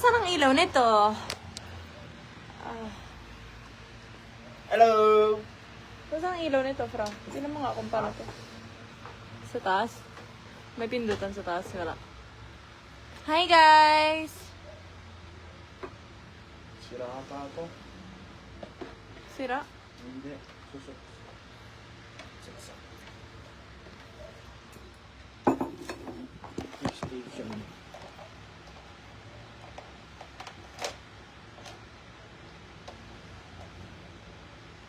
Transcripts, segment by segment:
Nasaan ang ilaw nito? Hello! Nasaan ang ilaw nito, Fra? Tignan mo nga kung paano to. Sa taas? May pindutan sa taas. Wala. Hi, guys! Sira ka pa ako. Sira? Hindi. Susok. Saksak. Station.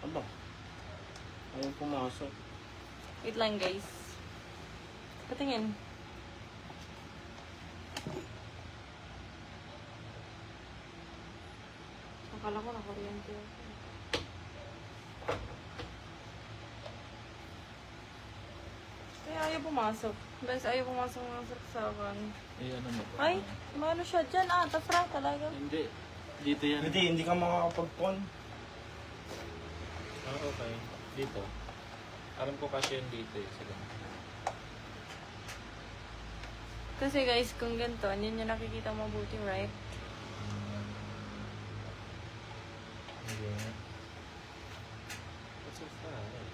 Aba. Ayaw pumasok. Wait lang, guys. Patingin. Akala ko nakaryente ako. Kaya ayaw pumasok. Guys, ayaw pumasok ng saksakan. Eh, ano mo? Ay, maano siya dyan? Fra talaga. Hindi. Dito yan. Hindi ka makakapag-con. Ah, okay. Dito. Alam ko kasi yun dito eh. Sige. Kasi guys, kung ganito, hindi nyo nakikita mabuti, right? Hindi. That's so fine.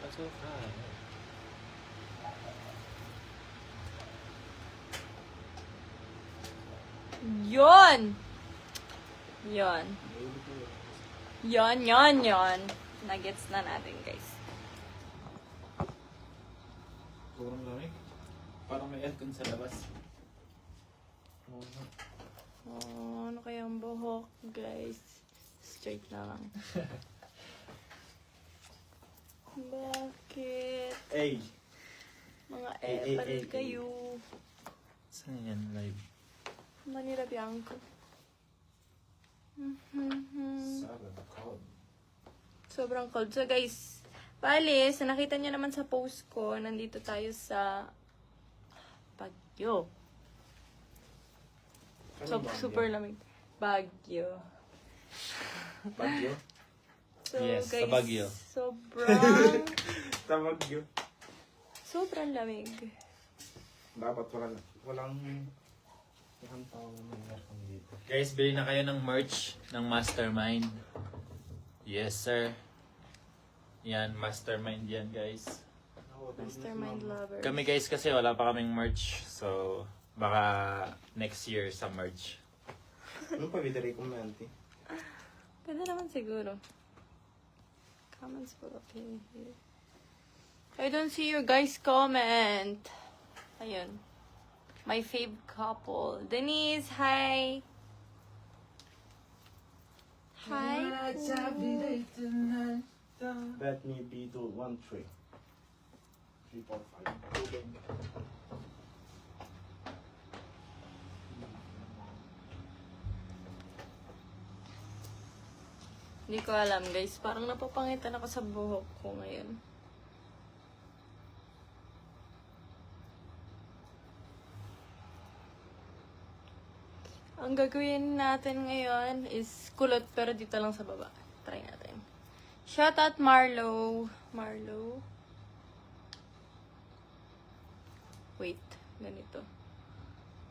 That's so fine. Yon! Yon. Yon. Nuggets na natin, guys. Purong lamig. Parang may aircon sa labas. Oh, ano kaya ang buhok, guys? Straight na lang. Bakit? Hey! Mga Ay, epal ay. kayo. Saan yan live? Manila Bianco. Sobrang cold. So guys, palis, nakita niyo naman sa post ko, nandito tayo sa Baguio. So, super lamig. Baguio. Bagyo? So, Yes, sa guys, Baguio. sobrang, Sa Bagyo. sobrang lamig. Dapat walang tao na mayroon dito. Guys, bili na kayo ng merch ng Mastermind. Yes, sir. Yan, Mastermind yan, guys. Mastermind lover. Kami guys kasi wala pa kaming merch. So, baka next year sa merch. Ano pa recommend eh? Pwede naman siguro. Comments for okay here. I don't see your guys' comment. Ayun. My fave couple. Denise, hi. Hi. Let me be to 1, 3. 3, 4, 5. Hindi ko alam, guys. Parang napapangitan ako sa buhok ko ngayon. Ang gagawin natin ngayon is kulot pero dito lang sa baba. Try natin. Shout out Marlo. Marlo. Wait. Ganito.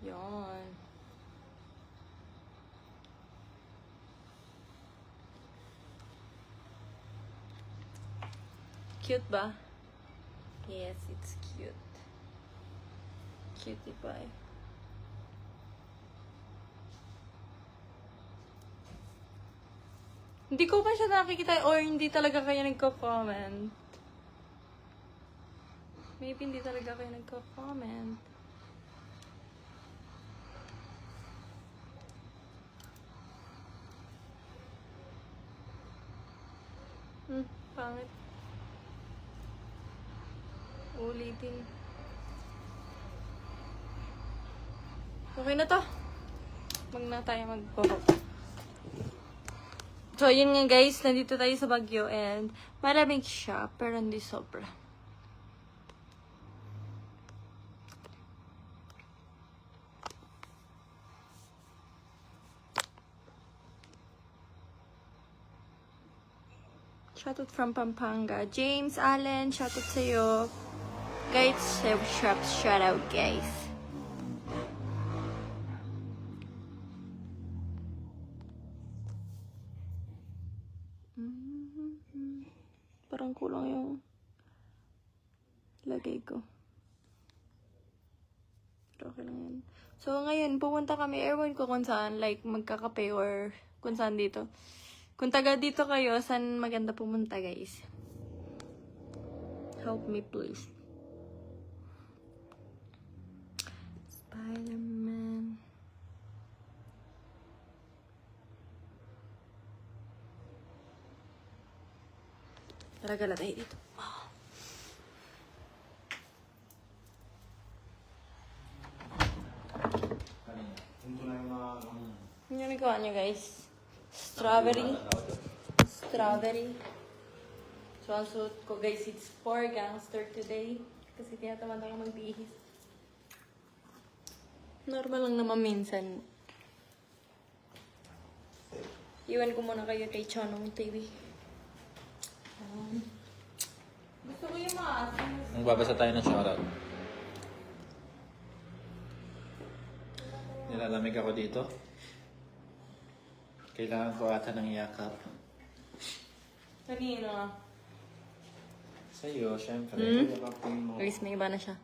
Yan. Cute ba? Yes, it's cute. Cutie pie. Hindi ko pa siya nakikita or hindi talaga kayo nagko-comment. Maybe hindi talaga kayo nagko-comment. Pangit. Ulitin. Okay na to. Wag na tayo mag-pop. So, yun nga guys. Nandito tayo sa Baguio and malamig siya pero hindi sobra. Shoutout from Pampanga. James Allen, shoutout sa'yo. Guys, shoutout guys. kulang yung lagay ko. Pero okay lang yan. So, ngayon, pupunta kami. Ewan ko kung saan. Like, magkakape or kung saan dito. Kung taga dito kayo, saan maganda pumunta, guys? Help me, please. Spider-Man. Tara, gala tayo dito. Ito na yung mga... Ano yung nagawa niyo, guys? Strawberry. Strawberry. So, ang suot ko, guys, it's for gangster today. Kasi tinatamad ako magbihis. Normal lang naman minsan. Iwan ko muna kayo kay Chonong TV. Gusto ko yung mga asin. Magbabasa tayo ng shoutout. Nilalamig ako dito. Kailangan ko ata ng yakap. Kanina nga. Sa'yo, syempre. Guys, may iba na siya.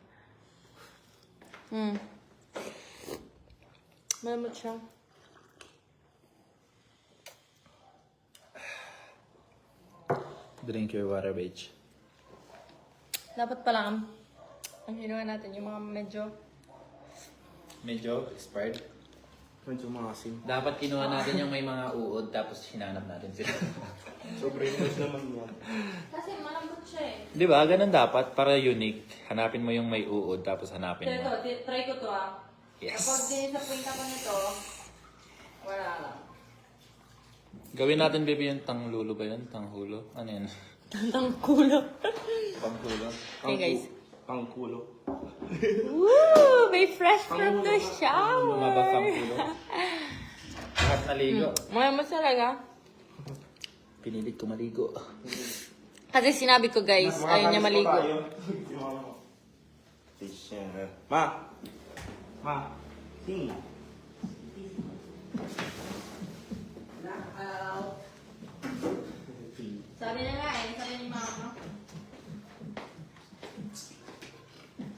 Malamot siya. Drink your water, beach. Dapat pala, ang ginawa natin yung mga Medyo expired. Medyo maasim. Dapat kinuha natin yung may mga uod tapos hinanap natin sila. So, brainwash naman yan. Kasi malambot siya eh. Di ba? Ganun dapat. Para unique. Hanapin mo yung may uod tapos hanapin So ito, mo. try ko to ah. Yes. Kapag dinisappoint ako nito, wala lang. Gawin natin, baby, yung tanglulo ba yun? Tanghulo? Ano yun? Tantang kulo. Panghulo? Hey guys. Pangkulo. Woo! May fresh from the shower. Lumabas panghulo. Lahat naligo. Malamot talaga. Pinilit ko maligo. Kasi sinabi ko guys, ayaw niya maligo. Teacher. Ma! Ma! Sing! Sabi na nga eh, sabi ni mama.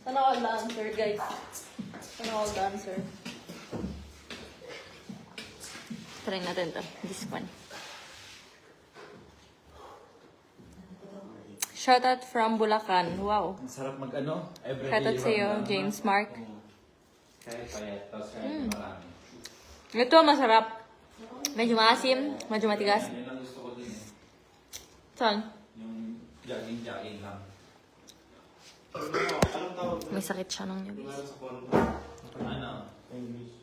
Sana all dancer guys. Sana all dancer. Try natin to. This one. Shoutout from Bulacan. Wow. Ang sarap mag-ano? Everyday Shoutout sa'yo, ramdam. James Mark. Kahit payat, tapos kahit marami. Ito masarap. Medyo maasim, medyo matigas. Yan ang gusto ko din eh. Saan? Yung jogging lang. Anong tawag? May sakit siya nung niya. Meron sa konto. Ano? English.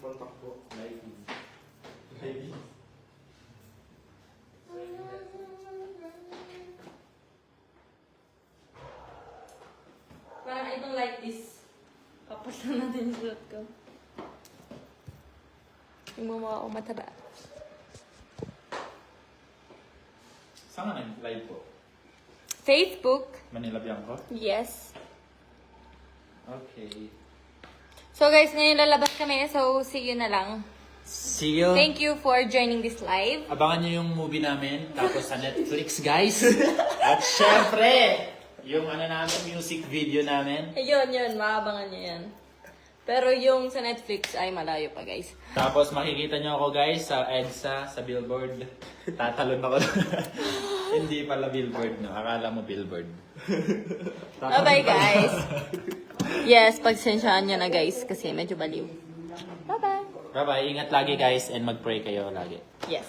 Kontak po. Live. Parang I don't like this. Papasan natin yung sulat ko. Yung mukha ko mataba. Saan ka nag-live po? Facebook. Manila Bianco? Yes. Okay. So guys, ngayon lalabas kami. So, see you na lang. See you. Thank you for joining this live. Abangan nyo yung movie namin, tapos sa Netflix, guys. At syempre, yung ano namin, music video namin. Yun. Maabangan nyo yan. Pero yung sa Netflix ay malayo pa, guys. Tapos makikita nyo ako, guys, sa EDSA, sa Billboard. Tatalon ako. Hindi pala Billboard, no? Akala mo Billboard. Bye-bye, guys. Yes, pagsensyaan nyo na, guys, kasi medyo baliw. Bye-bye. Bye-bye. Ingat lagi, guys, and mag-pray kayo lagi. Yes.